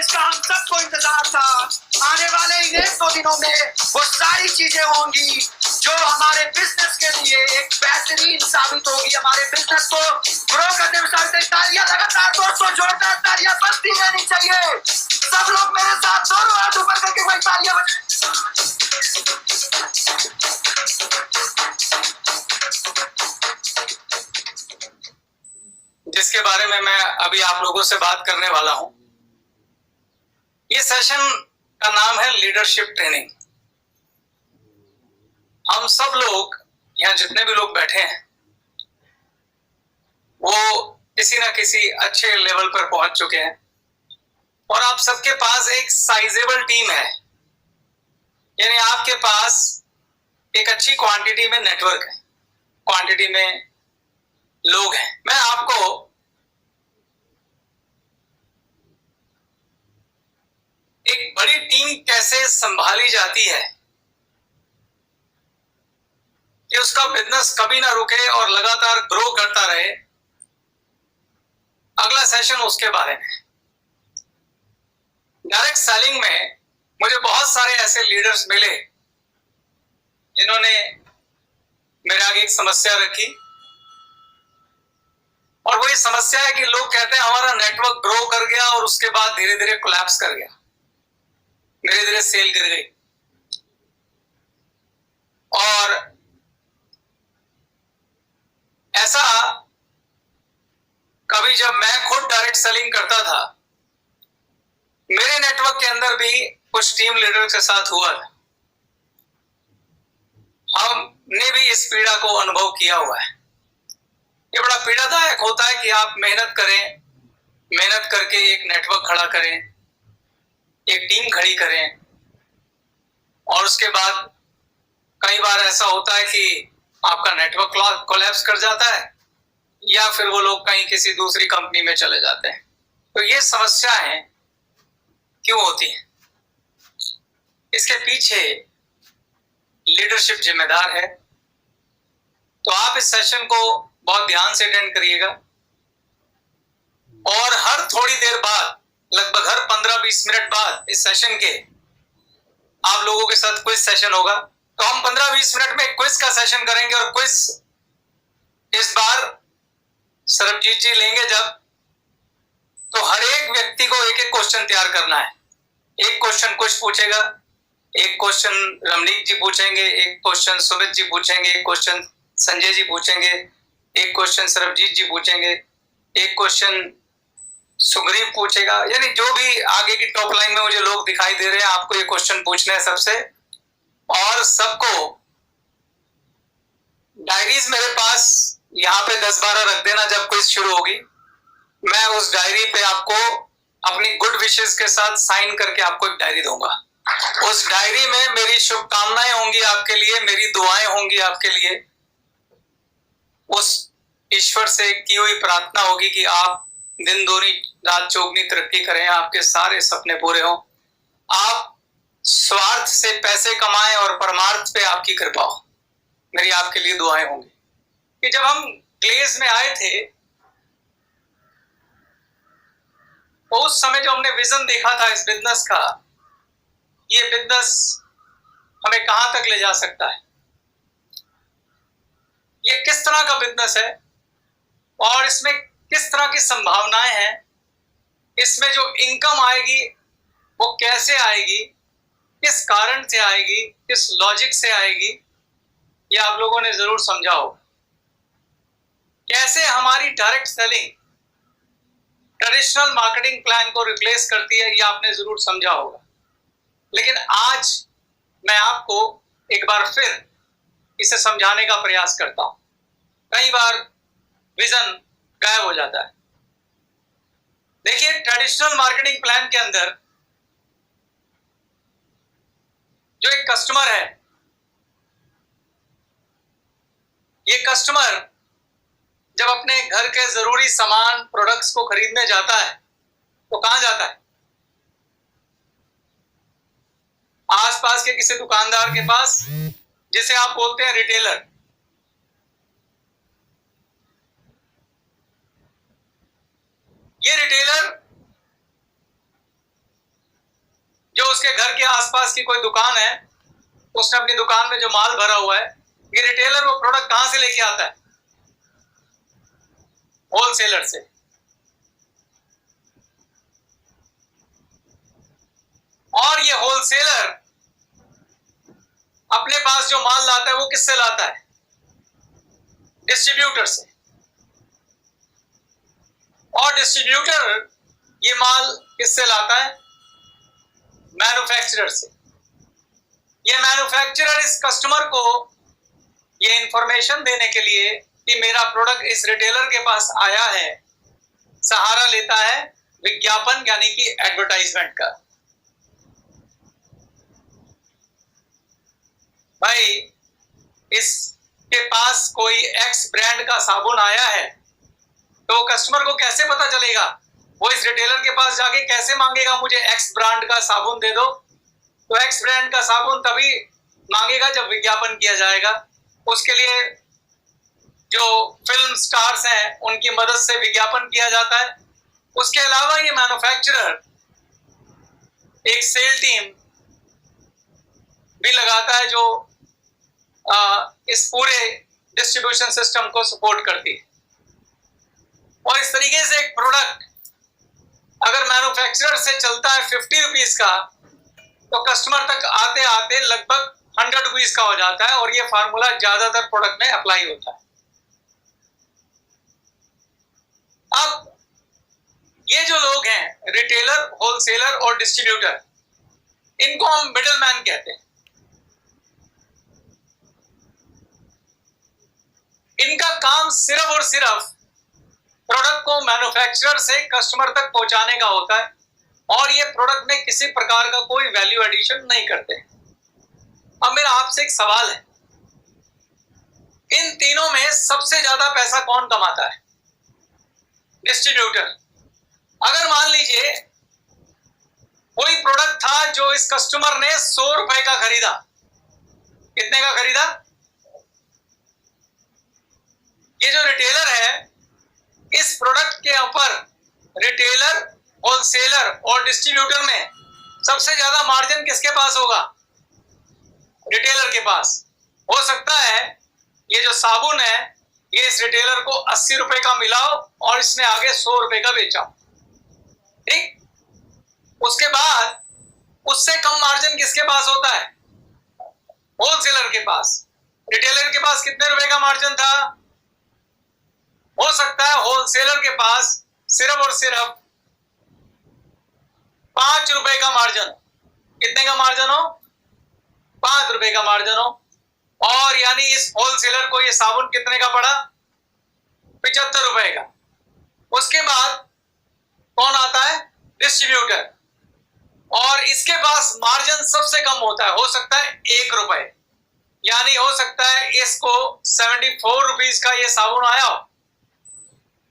जिसका हम सबको इंतजार था। आने वाले इन 1-2 दिनों में वो सारी चीजें होंगी जो हमारे बिजनेस के लिए एक बेहतरीन साबित होगी, हमारे बिजनेस को ग्रो करने में साथ। तालियां लगातार दोस्तों, जोरदार तालियां बजती रहनी चाहिए। सब लोग मेरे साथ दोनों हाथ ऊपर करके वही तालियां बजाएं। जिसके बारे में मैं अभी आप लोगों से बात करने वाला हूं, ये सेशन का नाम है लीडरशिप ट्रेनिंग। हम सब लोग यहाँ जितने भी लोग बैठे हैं वो किसी ना किसी अच्छे लेवल पर पहुंच चुके हैं और आप सबके पास एक साइजेबल टीम है, यानी आपके पास एक अच्छी क्वांटिटी में नेटवर्क है, क्वांटिटी में लोग हैं। मैं आपको एक बड़ी टीम कैसे संभाली जाती है कि उसका बिजनेस कभी ना रुके और लगातार ग्रो करता रहे, अगला सेशन उसके बारे में। डायरेक्ट सेलिंग में मुझे बहुत सारे ऐसे लीडर्स मिले जिन्होंने मेरे आगे एक समस्या रखी और वही समस्या है कि लोग कहते हैं हमारा नेटवर्क ग्रो कर गया और उसके बाद धीरे धीरे कोलैप्स कर गया, धीरे धीरे सेल गिर गई। और ऐसा कभी जब मैं खुद डायरेक्ट सेलिंग करता था, मेरे नेटवर्क के अंदर भी कुछ टीम लीडर के साथ हुआ, हमने भी इस पीड़ा को अनुभव किया हुआ है। ये बड़ा पीड़ादायक होता है कि आप मेहनत करें, मेहनत करके एक नेटवर्क खड़ा करें, एक टीम खड़ी करें और उसके बाद कई बार ऐसा होता है कि आपका नेटवर्क कोलैप्स कर जाता है या फिर वो लोग कहीं किसी दूसरी कंपनी में चले जाते हैं। तो ये समस्याएं क्यों होती हैं? इसके पीछे लीडरशिप जिम्मेदार है। तो आप इस सेशन को बहुत ध्यान से अटेंड करिएगा और हर थोड़ी देर बाद, लगभग हर 15-20 मिनट बाद इस सेशन के आप लोगों के साथ क्विज सेशन होगा। तो हम 15-20 मिनट में क्विज का सेशन करेंगे और क्विज इस बार सरबजीत जी लेंगे जब, तो हर एक व्यक्ति को एक एक क्वेश्चन तैयार करना है। एक क्वेश्चन कुछ पूछेगा, एक क्वेश्चन रमनीक जी पूछेंगे, एक क्वेश्चन सुमित जी पूछेंगे, एक क्वेश्चन संजय जी पूछेंगे, एक क्वेश्चन सरबजीत जी पूछेंगे, एक क्वेश्चन सुग्रीव पूछेगा। यानी जो भी आगे की टॉप लाइन में मुझे लोग दिखाई दे रहे हैं, आपको ये क्वेश्चन पूछने हैं सबसे। और सबको डायरीज मेरे पास यहाँ पे 10-12 रख देना जब क्विज शुरू होगी। मैं उस डायरी पे आपको अपनी गुड विशेस के साथ साइन करके आपको एक डायरी दूंगा। उस डायरी में मेरी शुभकामनाएं होंगी आपके लिए, मेरी दुआएं होंगी आपके लिए, उस ईश्वर से की हुई प्रार्थना होगी कि आप दिन दूनी रात चौगनी तरक्की करें, आपके सारे सपने पूरे हों, आप स्वार्थ से पैसे कमाएं और परमार्थ पे आपकी कृपा हो। मेरी आपके लिए दुआएं होंगी। कि जब हम ग्लेज में आए थे तो उस समय जो हमने विजन देखा था इस बिजनेस का, ये बिजनेस हमें कहां तक ले जा सकता है, ये किस तरह का बिजनेस है और इसमें किस तरह की संभावनाएं हैं, इसमें जो इनकम आएगी वो कैसे आएगी, किस कारण से आएगी, किस लॉजिक से आएगी, ये आप लोगों ने जरूर समझा होगा। कैसे हमारी direct selling traditional marketing plan को रिप्लेस करती है, ये आपने जरूर समझा होगा। लेकिन आज मैं आपको एक बार फिर इसे समझाने का प्रयास करता हूं। कई बार विजन गायब हो जाता है। देखिए, ट्रेडिशनल मार्केटिंग प्लान के अंदर जो एक कस्टमर है, ये कस्टमर जब अपने घर के जरूरी सामान प्रोडक्ट्स को खरीदने जाता है तो कहां जाता है? आसपास के किसी दुकानदार के पास, जिसे आप बोलते हैं रिटेलर। ये रिटेलर उसके घर के आसपास की कोई दुकान है, उसने अपनी दुकान में जो माल भरा हुआ है, ये रिटेलर वो प्रोडक्ट कहां से लेके आता है? होलसेलर से। और ये होलसेलर अपने पास जो माल लाता है वो किससे लाता है? डिस्ट्रीब्यूटर से। और डिस्ट्रीब्यूटर ये माल किससे लाता है? मैन्युफैक्चरर से। ये मैन्युफैक्चरर इस कस्टमर को ये इंफॉर्मेशन देने के लिए कि मेरा प्रोडक्ट इस रिटेलर के पास आया है, सहारा लेता है विज्ञापन यानी कि एडवर्टाइजमेंट का। भाई इसके पास कोई एक्स ब्रांड का साबुन आया है तो कस्टमर को कैसे पता चलेगा? वो इस रिटेलर के पास जाके कैसे मांगेगा मुझे एक्स ब्रांड का साबुन दे दो? तो एक्स ब्रांड का साबुन तभी मांगेगा जब विज्ञापन किया जाएगा। उसके लिए जो फिल्म स्टार्स हैं उनकी मदद से विज्ञापन किया जाता है। उसके अलावा ये मैन्युफैक्चरर एक सेल टीम भी लगाता है जो इस पूरे डिस्ट्रीब्यूशन सिस्टम को सपोर्ट करती है। और इस तरीके से एक प्रोडक्ट अगर मैन्युफैक्चरर से चलता है 50 रुपीज का तो कस्टमर तक आते आते लगभग 100 रुपीज का हो जाता है। और ये फार्मूला ज्यादातर प्रोडक्ट में अप्लाई होता है। अब ये जो लोग हैं रिटेलर, होलसेलर और डिस्ट्रीब्यूटर, इनको हम मिडल मैन कहते हैं। इनका काम सिर्फ और सिर्फ प्रोडक्ट को मैन्युफैक्चरर से कस्टमर तक पहुंचाने का होता है और ये प्रोडक्ट में किसी प्रकार का कोई वैल्यू एडिशन नहीं करते। अब मेरा आपसे एक सवाल है, इन तीनों में सबसे ज्यादा पैसा कौन कमाता है? डिस्ट्रीब्यूटर। अगर मान लीजिए कोई प्रोडक्ट था जो इस कस्टमर ने 100 रुपए का खरीदा, कितने का खरीदा? ये जो रिटेलर है इस प्रोडक्ट के ऊपर रिटेलर, होलसेलर और डिस्ट्रीब्यूटर में सबसे ज्यादा मार्जिन किसके पास होगा? रिटेलर के पास। हो सकता है ये जो साबुन है ये इस रिटेलर को 80 रुपए का मिलाओ और इसने आगे 100 रुपए का बेचा, ठीक? उसके बाद उससे कम मार्जिन किसके पास होता है? होलसेलर के पास। रिटेलर के पास कितने रुपए का मार्जिन था? हो सकता है होलसेलर के पास सिर्फ और सिर्फ 5 रुपए का मार्जिन। कितने का मार्जिन हो? 5 रुपए का मार्जिन हो। और यानी इस होलसेलर को ये साबुन कितने का पड़ा? 75 रुपए का। उसके बाद कौन आता है? डिस्ट्रीब्यूटर। और इसके पास मार्जिन सबसे कम होता है, हो सकता है 1 रुपए। यानी हो सकता है इसको 74 रुपीज का ये साबुन आया हो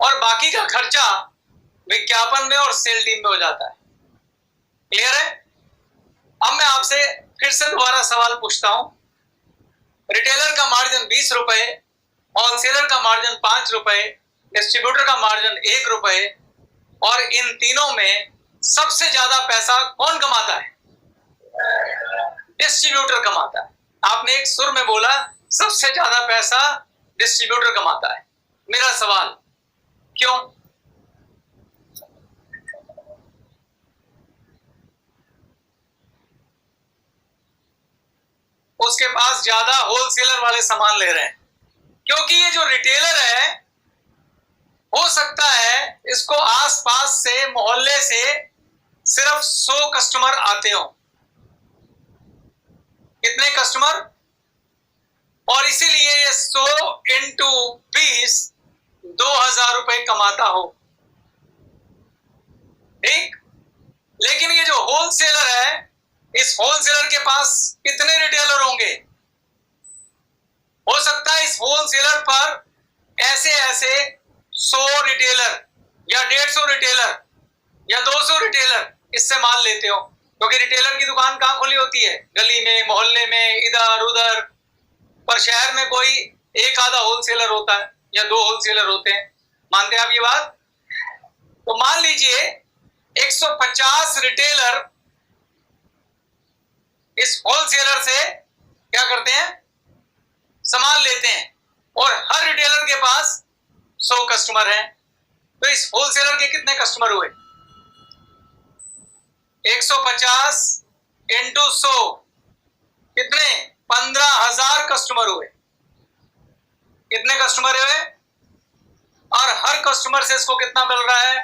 और बाकी का खर्चा विज्ञापन में और सेल टीम में हो जाता है। क्लियर है? अब मैं आपसे फिर से दोबारा सवाल पूछता हूं। रिटेलर का मार्जिन 20 रुपए, होलसेलर का मार्जिन 5 रुपए, डिस्ट्रीब्यूटर का मार्जिन 1 रुपए और इन तीनों में सबसे ज्यादा पैसा कौन कमाता है? डिस्ट्रीब्यूटर कमाता है। आपने एक सुर में बोला सबसे ज्यादा पैसा डिस्ट्रीब्यूटर कमाता है। मेरा सवाल, क्यों? उसके पास ज्यादा होलसेलर वाले सामान ले रहे हैं क्योंकि ये जो रिटेलर है हो सकता है इसको आसपास से, मोहल्ले से सिर्फ 100 कस्टमर आते हो। कितने कस्टमर? और इसीलिए ये 100 इंटू 20 2000 रुपए कमाता हो, ठीक? लेकिन ये जो होलसेलर है इस होलसेलर के पास कितने रिटेलर होंगे? हो सकता है इस होलसेलर पर ऐसे 100 रिटेलर या 150 रिटेलर या 200 रिटेलर इससे माल लेते हो क्योंकि रिटेलर की दुकान कहां खुली होती है? गली में, मोहल्ले में, इधर उधर। पर शहर में कोई एक आधा होलसेलर होता है या 2 होलसेलर होते हैं। मानते हैं आप ये बात? तो मान लीजिए 150 रिटेलर इस होलसेलर से क्या करते हैं, सामान लेते हैं, और हर रिटेलर के पास 100 कस्टमर हैं। तो इस होलसेलर के कितने कस्टमर हुए, 150 इंटू 100 कितने, 15,000 कस्टमर हुए। कितने कस्टमर हुए, और हर कस्टमर से इसको कितना मिल रहा है,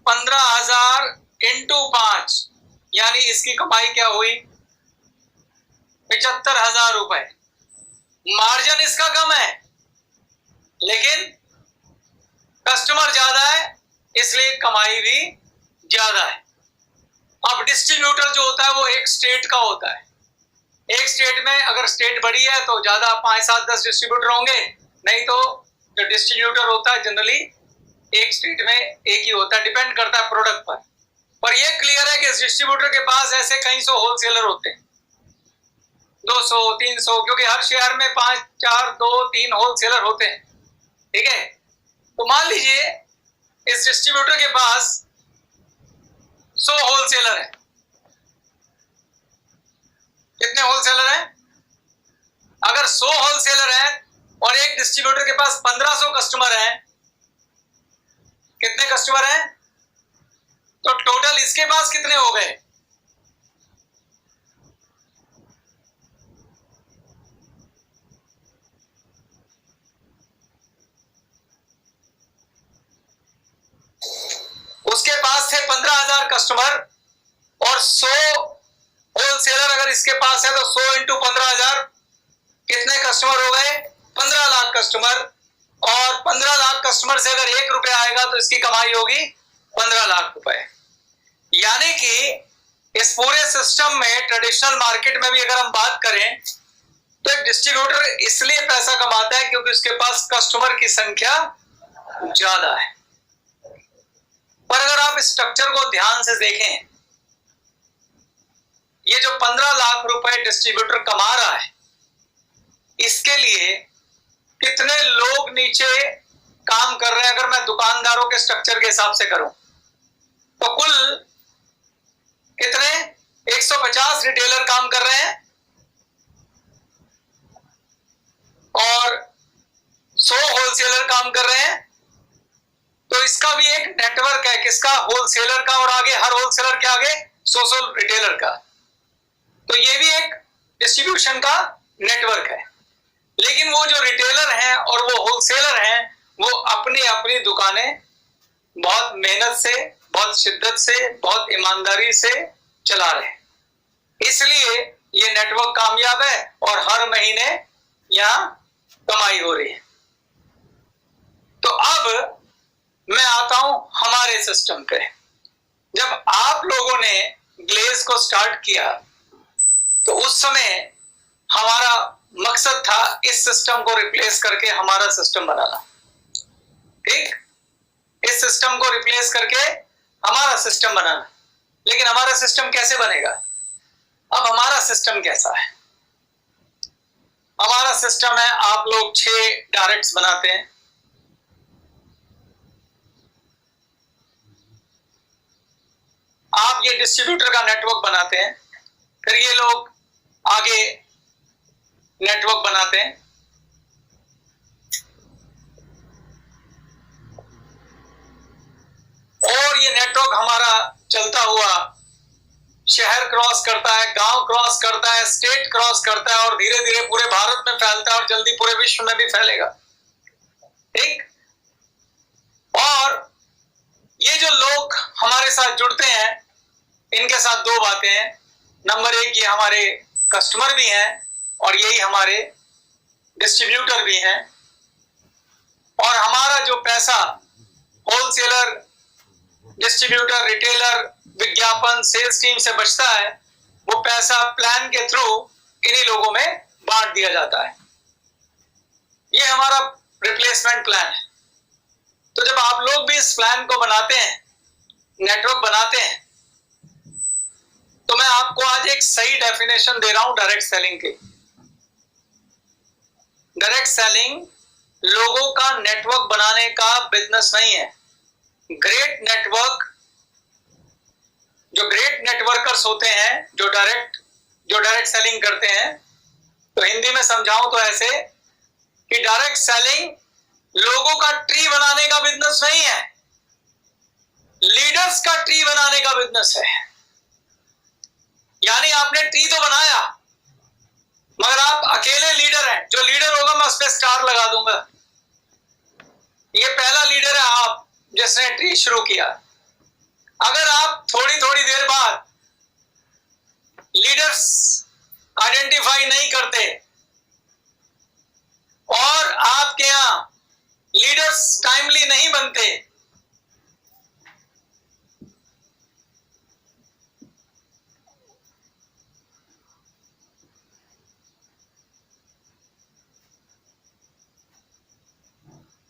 15,000 इंटू 5, यानी इसकी कमाई क्या हुई, 75,000 रुपए। मार्जिन इसका कम है लेकिन कस्टमर ज्यादा है, इसलिए कमाई भी ज्यादा है। अब डिस्ट्रीब्यूटर जो होता है वो एक स्टेट का होता है। एक स्टेट में अगर स्टेट बड़ी है तो ज्यादा 5, 7, 10 डिस्ट्रीब्यूटर होंगे, नहीं तो जो डिस्ट्रीब्यूटर होता है जनरली एक स्टेट में एक ही होता है, डिपेंड करता है प्रोडक्ट पर। पर यह क्लियर है कि इस डिस्ट्रीब्यूटर के पास ऐसे कई सौ होलसेलर होते हैं, 200, 300, क्योंकि हर शहर में 5, 4, 2, 3 होलसेलर होते हैं। ठीक है, तो मान लीजिए इस डिस्ट्रीब्यूटर के पास 100 होलसेलर है। कितने होलसेलर हैं, अगर 100 होलसेलर हैं और एक डिस्ट्रीब्यूटर के पास 1500 कस्टमर हैं, कितने कस्टमर हैं, तो टोटल इसके पास कितने हो गए, उसके पास थे 15,000 कस्टमर, और 100 होलसेलर अगर इसके पास है तो 100 इंटू 15,000 कितने कस्टमर हो गए, 15 लाख कस्टमर। और 15 लाख कस्टमर से अगर 1 रुपया आएगा तो इसकी कमाई होगी 15 लाख रुपए। यानी कि इस पूरे सिस्टम में ट्रेडिशनल मार्केट में भी अगर हम बात करें तो एक डिस्ट्रीब्यूटर इसलिए पैसा कमाता है क्योंकि उसके पास कस्टमर की संख्या ज्यादा है। पर अगर आप स्ट्रक्चर को ध्यान से देखें, ये जो 15 लाख रुपए डिस्ट्रीब्यूटर कमा रहा है, इसके लिए कितने लोग नीचे काम कर रहे हैं, अगर मैं दुकानदारों के स्ट्रक्चर के हिसाब से करूं तो कुल कितने, 150 रिटेलर काम कर रहे हैं और 100 होलसेलर काम कर रहे हैं। तो इसका भी एक नेटवर्क है, किसका, होलसेलर का, और आगे हर होलसेलर के आगे 100 रिटेलर का। तो ये भी एक डिस्ट्रीब्यूशन का नेटवर्क है। लेकिन वो जो रिटेलर हैं और वो होलसेलर हैं, वो अपनी अपनी दुकानें बहुत मेहनत से, बहुत शिद्दत से, बहुत ईमानदारी से चला रहे हैं, इसलिए ये नेटवर्क कामयाब है और हर महीने यहां कमाई हो रही है। तो अब मैं आता हूं हमारे सिस्टम पे। जब आप लोगों ने ग्लेज को स्टार्ट किया तो उस समय हमारा मकसद था इस सिस्टम को रिप्लेस करके हमारा सिस्टम बनाना। ठीक, इस सिस्टम को रिप्लेस करके हमारा सिस्टम बनाना। लेकिन हमारा सिस्टम कैसे बनेगा, अब हमारा सिस्टम कैसा है, हमारा सिस्टम है, आप लोग 6 डायरेक्ट्स बनाते हैं, आप ये डिस्ट्रीब्यूटर का नेटवर्क बनाते हैं, फिर ये लोग आगे नेटवर्क बनाते हैं, और ये नेटवर्क हमारा चलता हुआ शहर क्रॉस करता है, गांव क्रॉस करता है, स्टेट क्रॉस करता है, और धीरे धीरे पूरे भारत में फैलता है और जल्दी पूरे विश्व में भी फैलेगा। ठीक, और ये जो लोग हमारे साथ जुड़ते हैं, इनके साथ 2 बातें हैं। नंबर 1, ये हमारे कस्टमर भी हैं और यही हमारे डिस्ट्रीब्यूटर भी हैं, और हमारा जो पैसा होलसेलर, डिस्ट्रीब्यूटर, रिटेलर, विज्ञापन, सेल्स टीम से बचता है, वो पैसा प्लान के थ्रू इन्हीं लोगों में बांट दिया जाता है। ये हमारा रिप्लेसमेंट प्लान है। तो जब आप लोग भी इस प्लान को बनाते हैं, नेटवर्क बनाते हैं, तो मैं आपको आज एक सही डेफिनेशन दे रहा हूं डायरेक्ट सेलिंग की। डायरेक्ट सेलिंग लोगों का नेटवर्क बनाने का बिजनेस नहीं है। ग्रेट नेटवर्क, जो ग्रेट नेटवर्कर्स होते हैं, जो डायरेक्ट जो डायरेक्ट सेलिंग करते हैं, तो हिंदी में समझाऊं तो ऐसे कि डायरेक्ट सेलिंग लोगों का ट्री बनाने का बिजनेस नहीं है, लीडर्स का ट्री बनाने का बिजनेस है। यानी आपने ट्री तो बनाया, मगर आप अकेले लीडर हैं। जो लीडर होगा मैं उस पर स्टार लगा दूंगा। ये पहला लीडर है आप जिसने ट्री शुरू किया। अगर आप थोड़ी थोड़ी देर बाद लीडर्स आइडेंटिफाई नहीं करते और आपके यहां लीडर्स टाइमली नहीं बनते,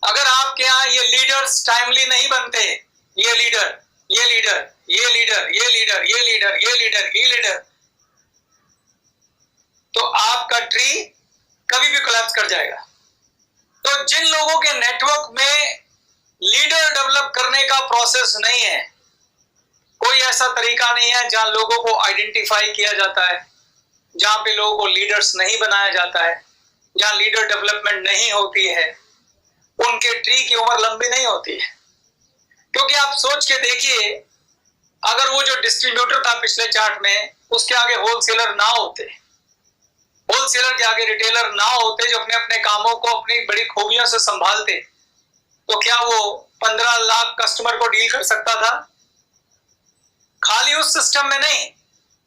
अगर आपके यहां ये लीडर्स टाइमली नहीं बनते, ये लीडर, ये लीडर, ये लीडर, ये लीडर, ये लीडर, ये लीडर, ये लीडर, तो आपका ट्री कभी भी कोलैप्स कर जाएगा। तो जिन लोगों के नेटवर्क में लीडर डेवलप करने का प्रोसेस नहीं है, कोई ऐसा तरीका नहीं है जहां लोगों को आइडेंटिफाई किया जाता है, जहां पे लोगों को लीडर्स नहीं बनाया जाता है, जहां लीडर डेवलपमेंट नहीं होती है, उनके ट्री की उम्र लंबी नहीं होती है। क्योंकि आप सोच के देखिए, अगर वो जो डिस्ट्रीब्यूटर था पिछले चार्ट में, उसके आगे होलसेलर ना होते, होलसेलर के आगे रिटेलर ना होते जो अपने अपने कामों को अपनी बड़ी खूबियों से संभालते, तो क्या वो 15 लाख कस्टमर को डील कर सकता था? खाली उस सिस्टम में नहीं,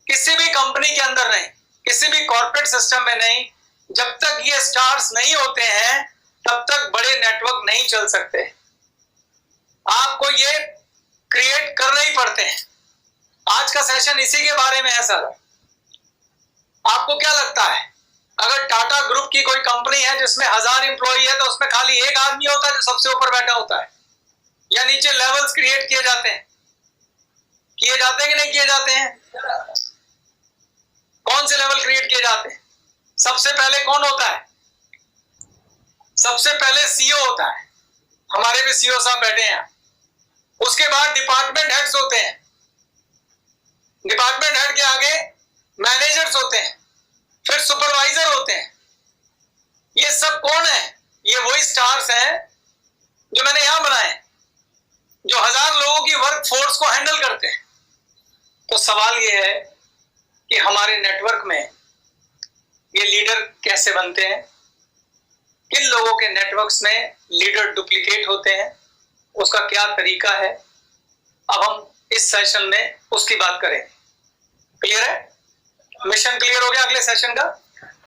किसी भी कंपनी के अंदर नहीं, किसी भी कॉर्पोरेट सिस्टम में नहीं, जब तक ये स्टार्स नहीं होते हैं तब तक बड़े नेटवर्क नहीं चल सकते। आपको ये क्रिएट करने ही पड़ते हैं। आज का सेशन इसी के बारे में है सर। आपको क्या लगता है, अगर टाटा ग्रुप की कोई कंपनी है जिसमें 1000 एम्प्लॉई है, तो उसमें खाली एक आदमी होता है जो सबसे ऊपर बैठा होता है, या नीचे लेवल्स क्रिएट किए जाते हैं? किए जाते हैं कि नहीं किए जाते हैं? कौन से लेवल क्रिएट किए जाते हैं? सबसे पहले कौन होता है? सबसे पहले सीईओ होता है। हमारे भी सीईओ साहब बैठे हैं। उसके बाद डिपार्टमेंट हेड्स होते हैं, डिपार्टमेंट हेड के आगे मैनेजर्स होते हैं, फिर सुपरवाइजर होते हैं। ये सब कौन है? ये वही स्टार्स हैं जो मैंने यहां बनाए, जो 1000 लोगों की वर्क फोर्स को हैंडल करते हैं। तो सवाल ये है कि हमारे नेटवर्क में ये लीडर कैसे बनते हैं, किन लोगों के नेटवर्क्स में लीडर डुप्लीकेट होते हैं, उसका क्या तरीका है, अब हम इस सेशन में उसकी बात करें। क्लियर है? मिशन क्लियर हो गया अगले सेशन का?